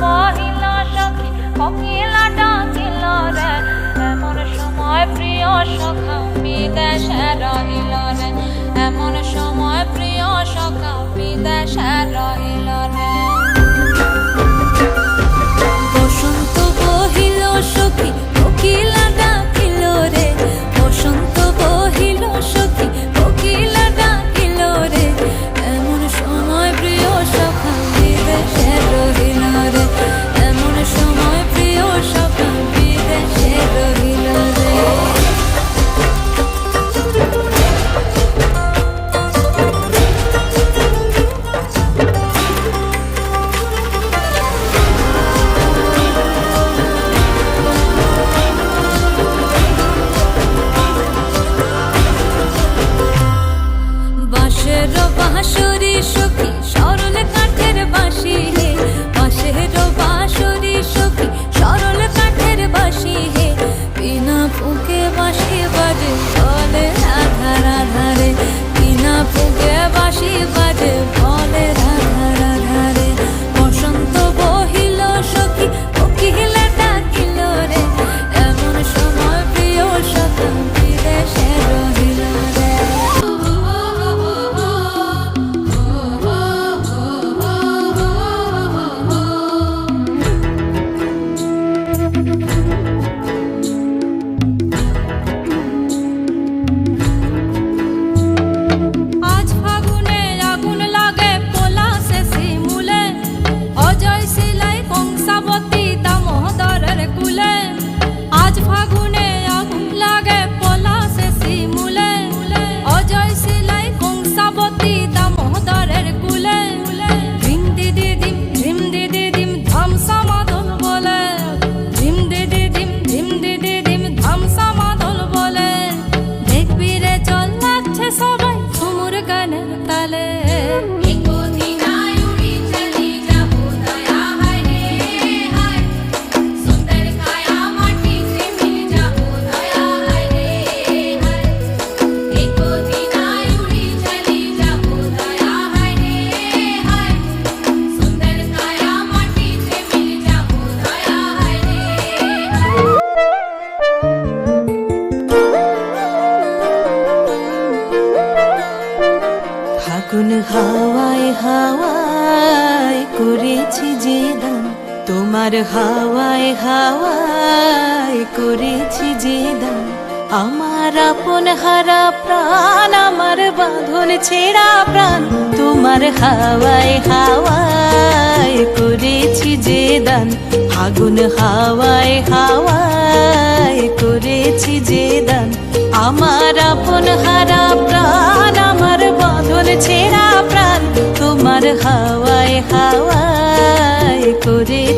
বহিল সখী কোকিলা ডাকিল রে, এমন সময় প্রিয় সখা বিদেশে রহিল রে, এমন সময় প্রিয় সখা বিদেশে রহিল রে। বসন্ত বহিল সখী কোকিলা ডাকিল রে, বসন্ত বহিল সখী কোকিলা ডাকিল রে, এমন সময় প্রিয় সখা বিদেশে রহিল রে, এমন সময় প্রিয় সখা বিদেশে রহিল রে। বাঁশের বাঁশরি সখী সরল কাঠের বাঁশি হে, বাঁশের বাঁশরি সখী সরল কাঠের বাঁশি হে, বিনা ফুঁকে বাঁশি বাজে বলে রাধা রাধা রে, বিনা ফুঁকে বাঁশি বাজে বলে রাধা রাধা রে। বসন্ত বহিল সখী কোকিলা ডাকিল রে, এমন সময় প্রিয় সখা বিদেশে রহিল রে। আজ ফাগুনে আগুন লাগে পলাশে শিমুলে, অজয় শিলাই কংসাবতী দামোদরের কুলে। আজ ফাগুনে আগুন লাগে পলাশে শিমুলে, অজয় শিলাই কংসাবতী দামোদরের কুলে। ধিম দিদি দিম ধামসা মাদল বলে, ধিম দিদি দিম ধামসা মাদল বলে। দেখবি রে চল লাগছে সবাই ঝুমুর গানের তালে। ফাগুন হাওয়ায় হাওয়ায় করেছি যে দান, তোমার হাওয়ায় হাওয়ায় করেছি যে দান। আমার আপন হারা প্রাণ, আমার বাঁধন ছেঁড়া প্রাণ, তোমার হাওয়ায় হাওয়ায় করেছি যে দান। ফাগুন হাওয়ায় হাওয়ায় করেছি যে দান, আমার আপন হারা প্রাণ, আমার বাঁধন ছেঁড়া প্রাণ, তোমার হাওয়ায় হাওয়ায় করেছি